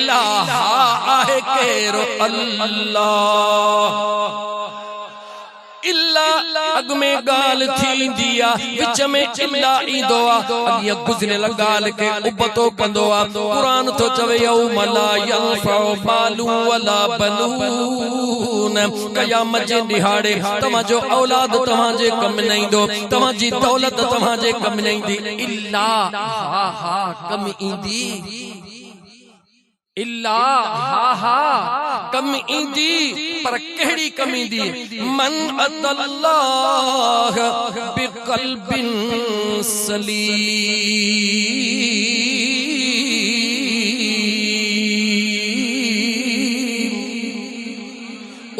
इलाहा आहे केरो अल्लाह। इल्ला अग में गाल थी दिया विच में इल्ला ईंदो आ अॻियां गुज़रियल गाल के उबतो कंदो आ। कुरान तो चवे यौम ला यंफउ मालु वला बनून, क़यामत जे ॾिहाड़े तव्हां जो औलाद तव्हां जे कम न ईंदो, तव्हां जी दौलत तव्हां जे कम न ईंदी। इल्ला हा हा कम ईंदी, इल्ला हा हा कम ईंदी, पर कहिड़ी कम ईंदी? मन अतल्लाह बिक़ल्बिन सलीम,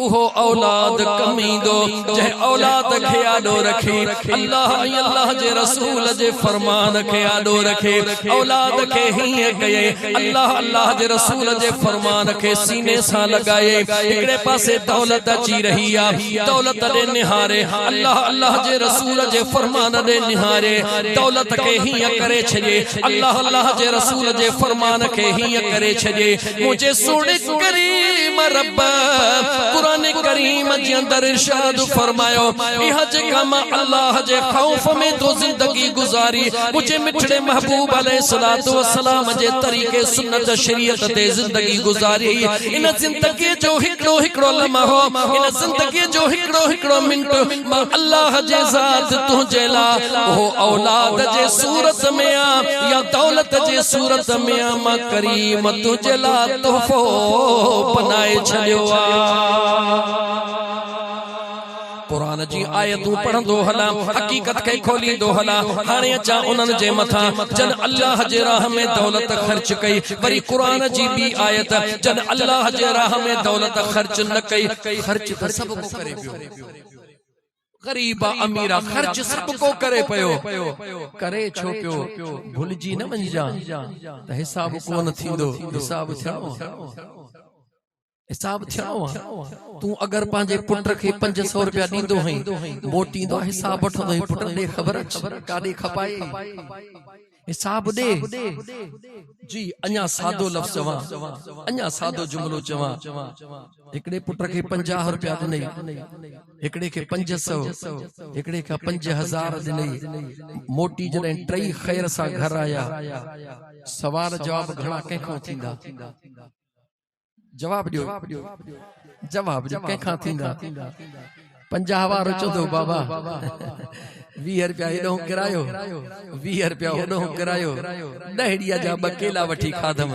उहो औलाद कमींदो जंहिं औलाद खे आॾो रखे अल्लाह ऐं अल्लाह जे रसूल जे फरमान खे आॾो रखे। औलाद खे हीअं कये अल्लाह अल्लाह जे रसूल जे फरमान खे सीने सां लगाए। हिकिड़े पासे दौलत अची रही आहे, दौलत ॾे निहारे अल्लाह अल्लाह जे रसूल जे फरमान ॾे निहारे। दौलत खे हीअं करे छॾे अल्लाह अल्लाह जे रसूल जे फरमान खे हीअं करे छॾे। मुझे सुणे करीम रब कुरान करीम जे अंदर इरशाद फरमायो इह जेका मां अल्लाह जे खौफ में तो जिंदगी गुजारी, मुझे मिठड़े महबूब अलैहिस्सलातु वस्सलाम जे तरीके सुन्नत शरीयत ते जिंदगी गुजारी। इन जिंदगी जो हिकड़ो हिकड़ो लम्हो, इन जिंदगी जो हिकड़ो हिकड़ो मिनट मां अल्लाह जे ज़ात तुंहिंजे लाइ ओ औलाद जे सूरत में आ या दौलत जे सूरत में आ, मां करीम तुंहिंजे लाइ तोहफो बनाए छॾियो आ। कुरान जी आयतूं पढ़ंदो हला, हकीकत खे खोलींदो हला। हाणे अचां उन्हनि जे मथां जन अल्लाह जे राह में दौलत ख़र्च कई। वरी कुरान जी ॿी आयत जन अल्लाह जे राह में दौलत ख़र्च न कई। ख़र्च त सभु को करे पियो, गरीब अमीर खर्च सब को करे पयो, करे छो पियो? भुलजी न वञजा त हिसाब कोन थींदो। हिसाब थियणो, हिसाब थियणो। तू अगर पांजे पुट खे 500 रुपया ॾींदो हई, मोटींदो हिसाब वठंदो हई, पुट ॾे ख़बर काॾे खपाए, हिसाब दे जी। अञा सादो लफ्ज़ चवां, अञा सादो जुमलो चवां। हिकड़े पुट खे 50 रुपया ॾिनई, हिकड़े खे 500, हिकड़े खे 5000 ॾिनई। मोटी जॾहिं टई ख़ैर सां घर आया, सवाल जवाब घणा कंहिंखां थींदा? जवाब ॾियो, जवाब ॾियो कंहिंखां थींदा? 50 वारो चवंदो बाबा 20 रुपया हेॾो किरायो, 20 रुपया होॾो किरायो, 10 ॾींहं जा 2 केला वठी खाधम।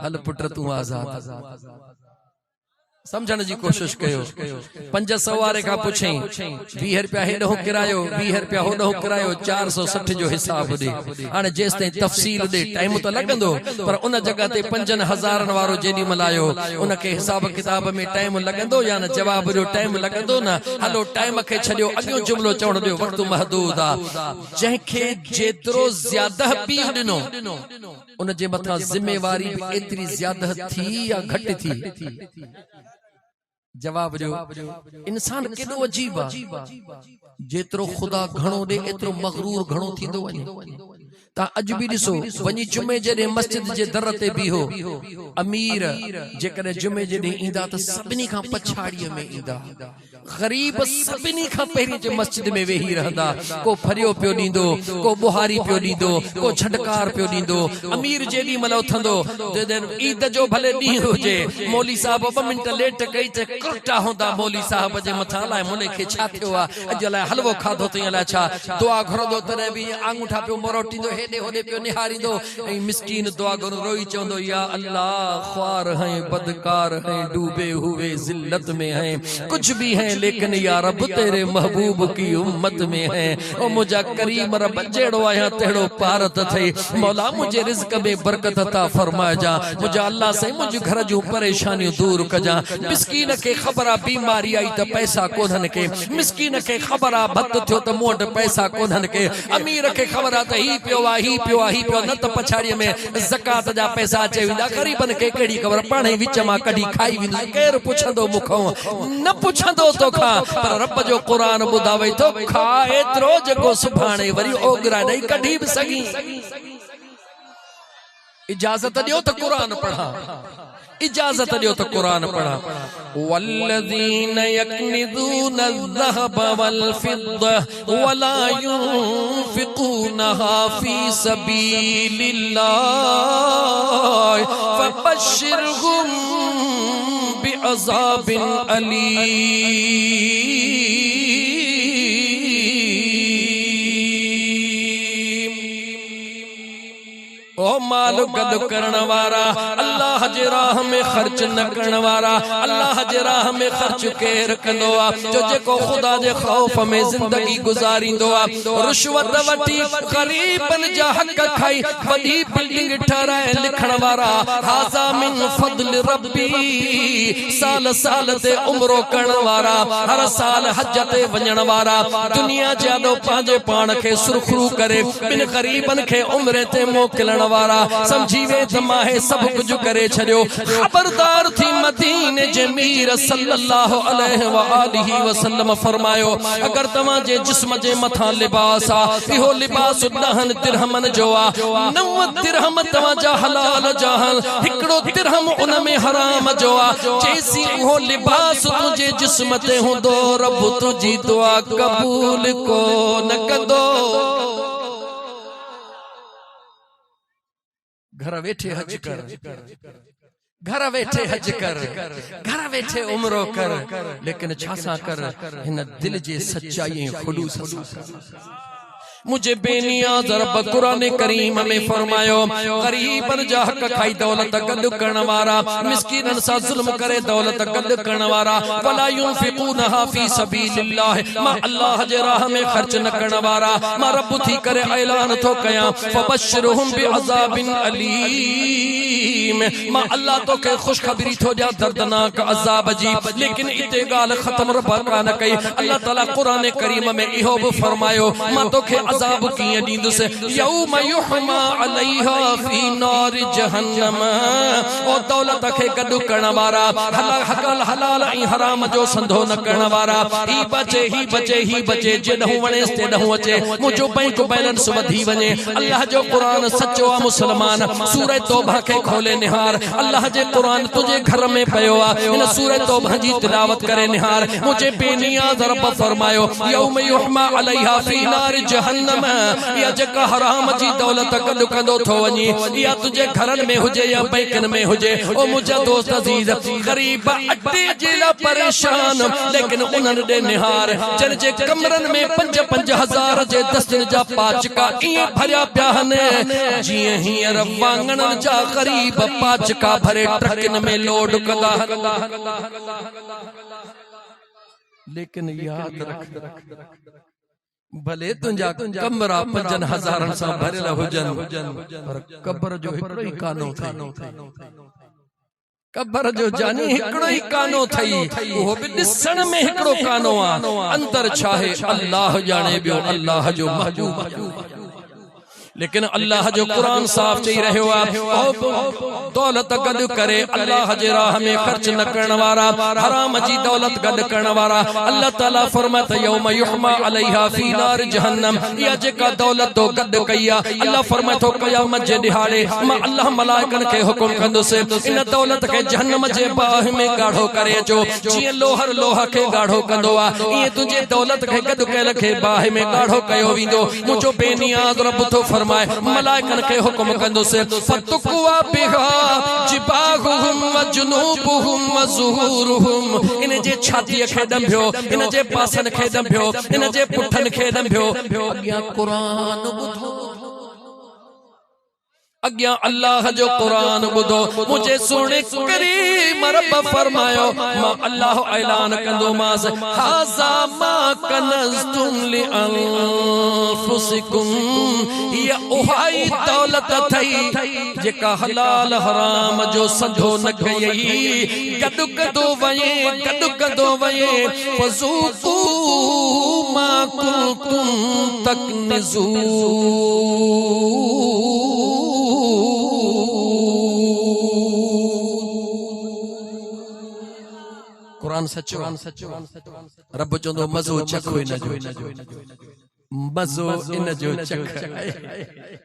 हल पुट तूं आज़ाद। समझण जी कोशिश कयो। 500 वारे खां पुछई 20 रुपया हेॾो किरायो, 20 रुपया होॾो किरायो, 460 जो हिसाब ॾे। हाणे जेसि ताईं तफ़सील ॾे टाइम त लॻंदो, पर उन जगह ते 5000 वारो जेॾी महिल आयो उनखे हिसाब किताब में टाइम लॻंदो या न? जवाब ॾियो टाइम लॻंदो न? हलो टाइम खे छॾियो, अॻियो जुमलो चवण ॾियो, वक़्त महदूद आहे। जंहिंखे जेतिरो ज़्यादा पीउ ॾिनो उन जे मथां ज़िम्मेवारी बि एतिरी ज़्यादा थी या घटि थी? जवाब ॾियो। इंसान केॾो अजीब आहे, जेतिरो ख़ुदा घणो ॾे एतिरो मग़रूर घणो थींदो वञे। ता अॼु बि ॾिसो वञी जुमे जॾहिं मस्जिद जे दर ते बीहो, अमीर जेकॾहिं जुमे जॾहिं ईंदा त सभिनी खां पछाड़ीअ में ईंदा, गरीब सभिनी खां पहिरीं जे मस्जिद में वेही रहंदा। को फरियो पियो ॾींदो, को बुहारी पियो ॾींदो, को झटकार पियो ॾींदो। अमीर जेॾी महिल उथंदो, ईद जो भले ॾींहुं हुजे, मौली साहब 2 मिंट लेट कई त कुर्टा हूंदा मौली साहब जे मथां। अलाए मुने खे छा थियो आहे, अॼु अलाए हलवो खाधो अथई, अलाए छा। दुआ घुरंदो तॾहिं बि आंगूठा पियो मरोटींदो, हेॾे होॾे पियो निहारींदो। ऐं मिस्कीन दुआ घुर रोई चवंदो, या अल्लाह ख्वार हैं, बदकार हैं, डूबे हुए जिल्लत में हैं, कुछ भी हैं लेकिन या रब तेरे महबूब की उम्मत में है। ओ मुझा करीम रब जेड़ो आया तेड़ो पारत थे। मौला मुझे रिज़्क में बरकत अता फरमा जा। मुझा अल्लाह से मुझ घर जो परेशानियों दूर कजा। मिस्कीन के खबरा बीमारी आई त पैसा कोन्हन के, मिस्कीन के खबरा भत थियो त मूं वटि पैसा कोन्हन के, अमीर के खबरा त ही पियो आ, ही पियो आ, ही पियो न त पछाड़ीअ में ज़कात जा पैसा अचे वेंदा। गरीबन के कहिड़ी ख़बर, पाण ई विच मां कढी खाई वेंदो। केरु पुछंदो मूंखां? न पुछंदो तोखां, पर रब जो कुरान ॿुधावे थो, खा एतिरो जेको सुभाणे वरी ओघरा ॾेई कढी बि सघी। इजाजत दियो तो कुरान पढ़ा, इजाजत दियो तो कुरान पढ़ा। वल्लज़ीन यक्निज़ून अज़्ज़हब वल-फ़िद्दा वला युनफ़िक़ूनहा फ़ी सबीलिल्लाह फ़बश्शिरहुम बिअज़ाबिन अलीम। ओ माल गद करण वारा, अल्लाह जे राह में खर्च न करण वारा, अल्लाह जे राह में खर्च केर कंदो आ जो जेको खुदा जे खौफ में जिंदगी गुजारिंदो आ। रुश्वत वठी गरीबन जा हक खाई वडी बिल्डिंग ठहराए लिखण वारा, हाज़ा मिन फضل रब्बी, साल साल ते उम्रो करण वारा, हर साल हज ते वञण वारा, दुनिया जादो पांजे पाण खे सुरखरू करे बिन गरीबन खे उम्रे ते मोकलण वारा, समझी वे तमाहे सब कुछ करे छड़ियो। खबरदार थी मदीने जे मीर सल्लल्लाहु अलैहि व आलिहि वसल्लम फरमायो, अगर तवा जे जिस्म जे मथा लिबास आ, इहो लिबास 10 दिरहमन जो आ, 9 दिरहम तवा जा हलाल जहां, हिकड़ो दिरहम उन में हराम जो आ। जैसी उहो लिबास तुझे जिस्म ते हुंदो, रब तुझी दुआ कबूल को न कंदो। घर वेठे हज कर, घर वेठे हज कर, घर वेठे उम्रो कर, लेकिन छासा कर हिन दिल जे सच्चाई खुलूस सां। मुझे बेनियाज़ रब कुरान करीम में फरमायो, गरीबन जा हक खाई दौलत गद करण वारा, मिस्कीनन सा जुल्म करे दौलत गद करण वारा, वला युनफ़िक़ूनहा फ़ी सबीलिल्लाह, मां अल्लाह जे राह में खर्च न करण वारा, मां रब थी करे ऐलान थो कया, फ़बश्शिरहुम बिअज़ाबिन अलीम, मां अल्लाह तो के खुशखबरी थो दिया दर्दनाक अज़ाब जी। लेकिन इते गाल खत्म रब कान कई, अल्लाह ताला कुरान करीम में इहो भी फरमायो, मां तो के अज़ाब किए दींदुस, यौम युहमा अलैहा फी नार जहन्नम, ओ दौलत खे गड करण वारा, हलाल हलाल ऐं हराम जो संधो न करण वारा, ही बचे ही बचे ही बचे, जेॾहूं वणेस तेॾहूं अचे, मुंहिंजो बैंक बैलेंस वधी वञे। अल्लाह जो कुरान सचो आ मुसलमान, सूरह तौबा खे खोले निहार, अल्लाह जे कुरान तुझे घर में पयो आ, इन सूरह तौबा जी तिलावत करे निहार। मुझे बेनियाज़ रब फरमायो, यौम युहमा अलैहा फी नार जहन्नम, या जेका हराम जी दौलत गड कंदो थो वञे, या तुझे घरन में हुजे या बैंकन में हुजे। ओ मुझा दोस्त अजीज, गरीब अड्डे जिला परेशान, लेकिन उन्हनि दे निहार जन जे कमरन में 5-5 हज़ार जे दस्तन जा पाचका इए भरिया पिया आहिनि, जीअं हींअर वांगणनि जा गरीब पाचका भरे ट्रकन में लोड कंदा। लेकिन याद रख, भले तुंजा कमरा 5,000 सां भरियल हुजन, पर कब्र जो हिकड़ो ही कानो थई, कब्र जो जानी हिकड़ो ही कानो थई, वो भी ॾिसण में हिकड़ो कानो आ, अंदर छाहे अल्लाह जाने बियो, अल्लाह जो महबूब। लेकिन अल्लाह जो कुरान साफ चई रहियो आ, दौलत गद करे अल्लाह जे राह में खर्च न करण वारा, हराम जी दौलत गद करण वारा, अल्लाह ताला फरमाता यौम युहमा अलैहा फी नार जहन्नम, या जेका दौलत तो गद कईया, अल्लाह फरमातो क़यामत जे दिहाड़े मां अल्लाह मलाइकन के हुकुम कंदुसि, इन दौलत के जहन्नम जे बाह में गाढ़ो करे अचो, जीअं लोहर लोहा के गाढ़ो कंदो आ, इएं तुंहिंजे दौलत के गद कयल खे बाह में गाढ़ो कयो वेंदो। मुंहिंजो बेनियाज़ रब थो फरमाए, मलाइकन के हुकुम कंदुसि, फतुक़वा बिहा जिबाहुहुम व जुनूबुहुम व ज़ुहूरुहुम, इन जे छातीअ खे ॾंभियो, इन जे पासन खे ॾंभियो, इन जे पुठन खे ॾंभियो। अॻियां कुरान ॿुधो, अग्या अल्लाह जो कुरान बुधो, मुझे सुने करीम रब फरमायो, मां अल्लाह ऐलान कंदो मास, हाज़ा मा कनज़तुम लि अनफुसिकुम, ये उहाई दौलत थई जेका हलाल हराम जो संधो न कई, गदु गदो वये गदु गदो वये, फज़ूक़ू मा कुंतुम तकनिज़ून। कुरान सचो, रब चंदो मज़ो चखो न जो, मज़ो इन जो चख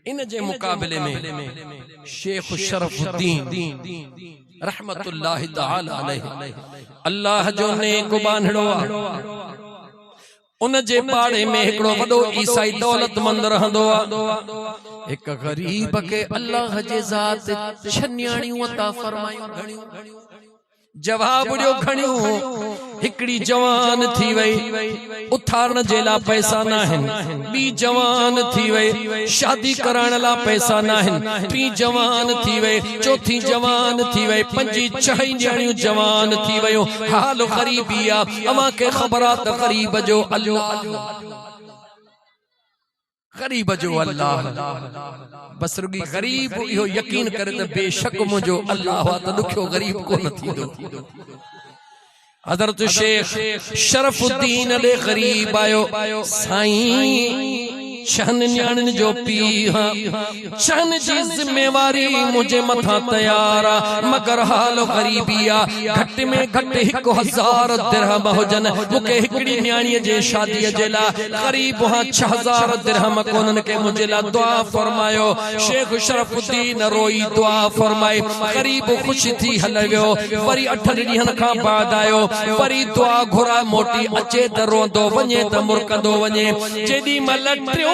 इन जे मुकाबले में शेख शरफुद्दीन रहमतुल्लाहि तआला अलैहि अल्लाह जो नेक बांधड़ो उन जे पाड़े में हिकड़ो वडो ईसाई दौलतमंद रहंदो आ। एक गरीब के अल्लाह जे ज़ात छन्याणियूं अता फरमायूं घणियूं जवाब ॾियो घणियूं हिकड़ी जवान थी वई उथारण जे ला पैसा नाहिन बी जवान थी वई शादी कराइण ला पैसा नाहिन टी जवान थी वई चौथी जवान थी वई पंजी छही ॼणियूं जवान थी वयूं हाल ग़रीबी आ अवां के ख़बरात ग़रीब जो अल्लाह गरीब जो अल्लाह बस रुगी गरीब इहो यकीन करे त बेशक मुझो अल्लाह त दुखियो गरीब कोन थींदो। हज़रत शेख शरफुद्दीन अले गरीब आयो साईं छन न्याणन जो पी छन जी जिम्मेवारी मुझे मथा तैयार मगर हाल गरीबिया घट में घट 1000 दिरहम हुजन मुके हिकड़ी न्याणी जे शादी जे ला करीब 6000 दिरहम कोनन के मुझे ला दुआ फरमायो। शेख शरफुद्दीन रोई दुआ फरमाई करीब खुश थी हल गयो वरी 8 ॾींहन का बाद आयो वरी दुआ घुरा मोटी अचे त रोंदो वञे त मुरकंदो वञे जेडी मल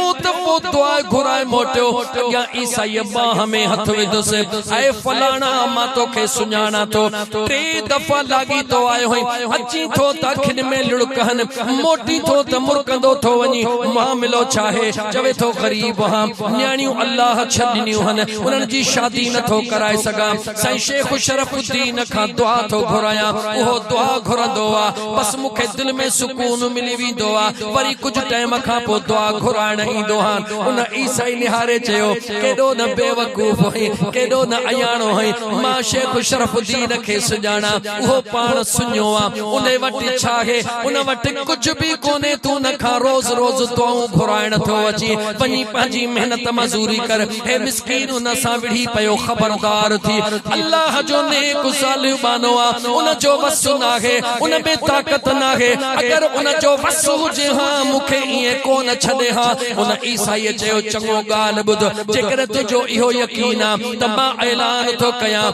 तो दुआ घुराए मोटियो अॻियां ईसाई बाह में हथ विधुसि ऐं फलाणा मां तोखे सुञाणा थो 3 दफ़ा लागी तो आयो हुई अची थो त अखियुनि में लुड़कहन मोटी थो त मुरकंदो थो वञी मामिलो छाहे चवे थो ग़रीब हां न्याणियूं अल्लाह छॾिनियूं हन उन्हनि जी शादी नथो कराए सघां साईं शेख शरफुद्दीन खां दुआ थो घुरायां उहो दुआ घुरंदो आहे बस मूंखे दिलि में सुकून मिली वेंदो आहे वरी कुझु टाइम खां पोइ दुआ घुराइण ईंदो उन ईसाई निहारे चयो केडो न बेवकूफ है केडो न अयाणो है मां शेख शरफुद्दीन के सुजाना वो पान सुन्यो आ उन्हें वटी छाहे उन वटी कुछ भी कोने तू न खा रोज रोज दुआऊं घुराइण थो अची वनी पांजी मेहनत मजूरी कर हे मिस्कीन उन सा विढ़ी पयो खबरदार थी अल्लाह जो नेक सालिह बानो आ उन जो वस ना है उन में ताकत ना है अगर उन जो वस हुजे हां मुखे इए कोन छदे हां उन ईसाई चयो चंगो गाल बुध जेकर तुझो इहो यकीन आ त मां ऐलान थो कयां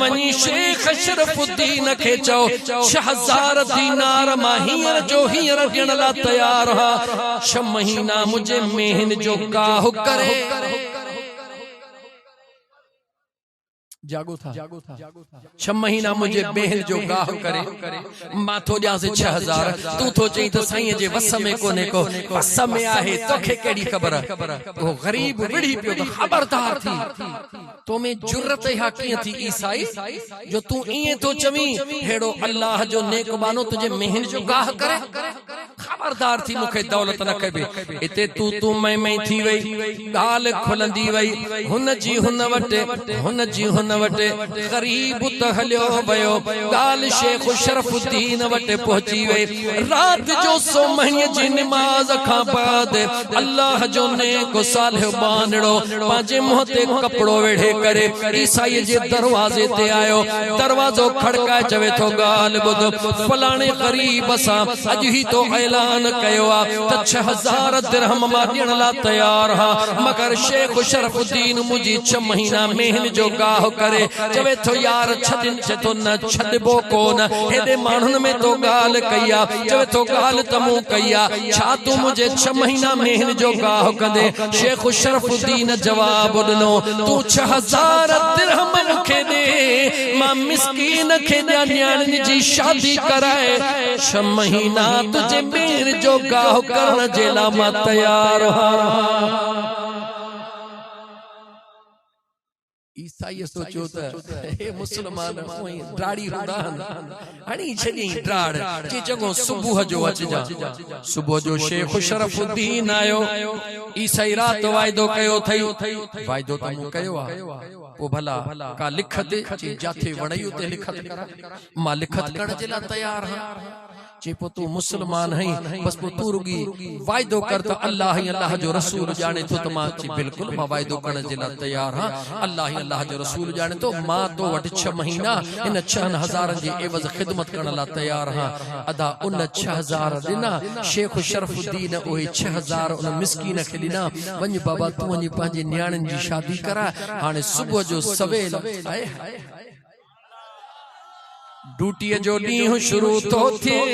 वञी शेख शरफुद्दीन खे चओ 6000 दीनार मां हींअर जो हींअर ॾियण ला तैयार हा 6 महीना मुझे मेहन जो गाह करे जागो था 6 महीना मुझे बेहल जो गाह करे मां थो ॾियां 6000 तू थो चई त साईं जे वस में कोने को वस में आहे तोखे केड़ी खबर वो गरीब विढ़ी पियो त खबरदार थी तो में जुर्रत हा कीअं थी ईसाई जो तू इए तो चवी हेड़ो अल्लाह जो नेक बानो तुझे मेहन जो गाह करे खबरदार थी मुखे दौलत न कबे इते तू मैं थी वई गाल खुलंदी वई हुन जी हुन वटे गरीब त हलियो भयो गाल शेख शरफुद्दीन वटे पहुंची वई रात जो 100 महीने जी नमाज खां बाद अल्लाह जो नेक सालिह बांधड़ो पांजे मुंह ते कपड़ो वेढ़े करे ईसाई जे दरवाजे ते आयो दरवाजो खड़काए चवे थो गाल बुध फलाणे गरीब सा अज ही तो ऐलान कयो आ त 6000 दिरहम मां ॾियण ला तैयार हा मगर शेख शरफुद्दीन मुजी 6 महीना मेहन जो गाह करे चवे थो यार छदिन तो न छदबो कोन हेदे मानुन में तो गाल कया चवे थो गाल तमू कया छा तू मुझे 6 महीना मेहन जो गाह कंदे शेख शरफुद्दीन जवाब दिनो तू 6000 दिरहम मुखे दे मां मिस्कीन खे न्याणन जी शादी कराए 6 महीना तुझे मेहन जो गाह करण जे ला मां तैयार हां। ईसाई सोचो त हे मुसलमान ड्राड़ी रुडान हणी छडी ड्राड़ जे जगो सुबह जो अचजा सुबह जो शेख शरफुद्दीन आयो ईसाई रात वायदो कयो थई वायदो त मु कयो आ पो भला का लिखत जाथे वणयू ते लिखत करा मां लिखत करण जे ला तैयार हां चे पो तू मुसलमान है बस पो तू रुगी वायदो कर त अल्लाह ही अल्लाह जो रसूल जाने तो त मां चे बिल्कुल मां वायदो करण जे ला तैयार हां अल्लाह ही अल्लाह जो रसूल जाने तो मां तो वट 6 महीना इन 6000 जी एवज खिदमत करण ला तैयार हां अदा उन 6000 दिना शेख शरफुद्दीन ओए 6000 उन मिस्कीन खे ॾिना वञ बाबा तू वञी पंहिंजे न्याणियुनि जी शादी करा हाणे सुबुह जो सवेल आए ड्यूटी जो ॾींहुं शुरू थो थिए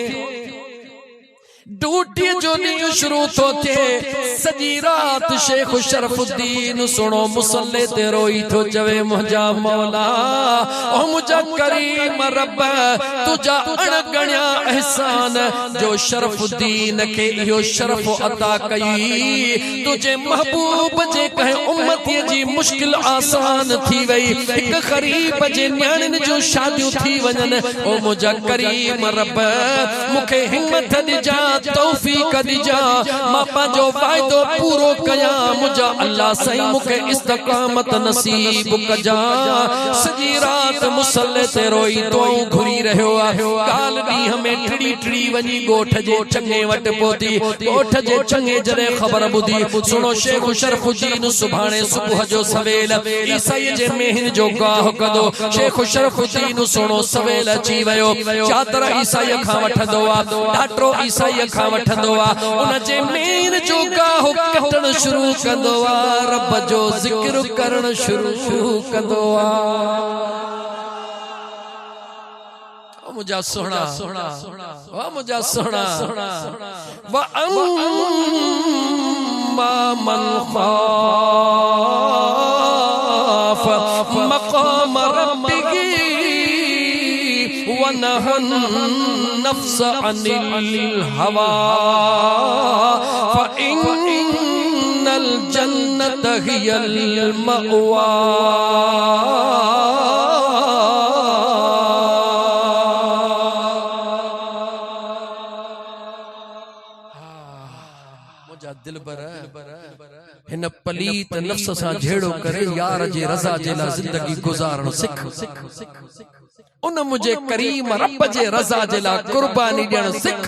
ड्यूटी जो ॾींहुं शुरू थो थिए सॼी रात शेख शरफुद्दीन सुणो मुसल्ले ते रोई थो चवे मुंहिंजा मौला ओ मुंहिंजा करीम रब तुंहिंजा अणगणिया एहसान जो शरफुद्दीन खे इहो शरफ अता कई तुंहिंजे महबूब जे कंहिं उम्मतीअ जी मुश्किल आसान थी वई हिक ग़रीब जे न्याणियुनि जूं शादियूं थी वञनि ओ मुंहिंजा करीम रब मूंखे हिम्मत ॾिजा तौफीक दिजा मां पंहिंजो वाइदो पूरो कयां मुंहिंजा अल्लाह साईं मूंखे इस्तक़ामत नसीब कजा सॼी रात मुसल्ले ते रोई दुआऊं घुरी रहियो आहे काल ॾींहं में टिड़ी टिड़ी वञी ॻोठ जे चङे वटि पहुती ॻोठ जे चङे जॾहिं ख़बर ॿुधी सुणो शेख शरफुद्दीन सुभाणे सुबुह जो सवेल ईसाईअ जे मेहिन जो गाह कदो शेख शरफुद्दीन सुणो सवेल अची वियो चादर ईसाईअ खां वठंदो आहे ॾाटो ईसाईअ खां वठंदो आहे उन जे मेन जो गाह कटण शुरू कंदो आहे रब जो ज़िक्र करण शुरू कंदो आहे ओ मुंहिंजा सोहणा ओ मुंहिंजा सोहणा व अम्मा मन ख़ाफ मक़ाम रब्बिही वनहन नफ्स अनिल हवा फ़इन्नल जन्नत हियल मअवा मुंहिंजा दिलबर हिन पलीत नफ्स सां झेड़ो करे यार जे रज़ा जे ला ज़िंदगी गुज़ारण सिख उन मुझे करीम रब जे रज़ा जे ला कुर्बानी ॾियण सिख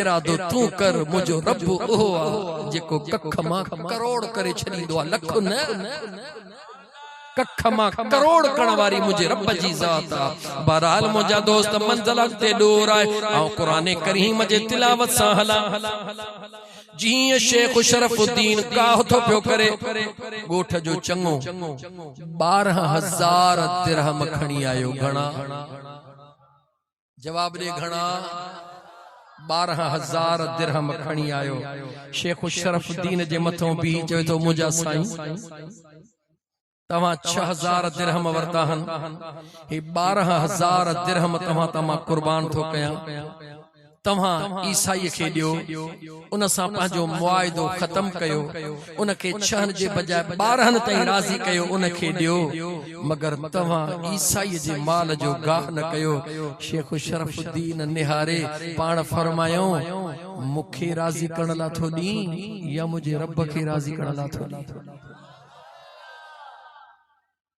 इरादो तू कर मुझो रब ओहो आहे जेको कख मां करोड़ करे छॾींदो आहे लख न कख मां करोड़ करण वारी मुझे रब जी ज़ात आहे बहरहाल मुंहिंजा दोस्त मंज़िल अॻिते ॾोर आहे ऐं क़ुरान करीम जे तिलावत सां हलां जीअं शेख शरफुद्दीन गाह थो पियो करे ॻोठ जो चङो 12000 दिरहम खणी आयो घणा जवाब ॾे घणा 12000 दिरहम खणी आयो शेख शरफुद्दीन जे मथों बि चवे थो मुंहिंजा साईं तव्हां 6000 दिरहम वरता आहिनि हे 12000 दिरहम तव्हां तां मां कुर्बान थो कयां तव्हां ईसाई खे ॾियो उन सां पंहिंजो मुआइदो ख़त्म कयो उन खे 6 जे बजाय 12 ताईं राज़ी कयो उन खे ॾियो मगर तव्हां ईसाई जे माल जो गाह न कयो शेख शरफुद्दीन निहारे पाण फरमायो मूंखे राज़ी करण लाइ थो ॾी या मुंहिंजे रब खे राज़ी करण लाइ थो ॾी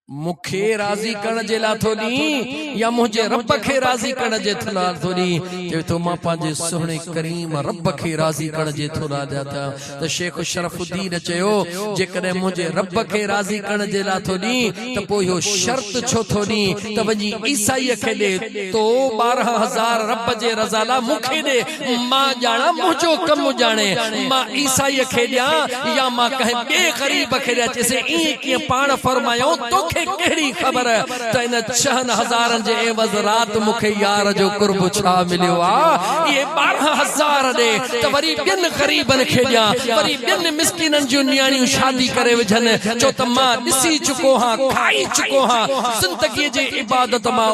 मुखे राज़ी करण जे लाइ थो ॾी या मुंहिंजे रब खे राज़ी करण जे लाइ थो ॾी चवे थो मां पंहिंजे सुहिणे करीम रब खे राज़ी करण जे थो लाइ ॾियां त शेख शरफुद्दीन चयो जेकॾहिं मुंहिंजे रब खे राज़ी करण जे लाइ थो ॾी त पोइ इहो शर्त छो थो ॾी त वञी ईसाईअ खे ॾे तो 12000 रब जे रज़ा लाइ मूंखे ॾे मां ॼाणा मुंहिंजो कमु ॼाणे मां ईसाईअ खे ॾियां या मां कंहिं ॿिए ग़रीब खे ॾियां चइसे ईअं कीअं पाण फरमायो तोखे केड़ी खबर त इन 6000 जे एवज़ रात मुखे यार जो कुर्ब छा मिलियो आ ये 12000 दे त वरी ॿियनि ग़रीबनि खे ॾियां वरी ॿियनि मिस्किननि जूं न्याणियूं शादी करे विझनि छो त मां ॾिसी चुको हां खाई चुको हां ज़िंदगीअ जी इबादत मां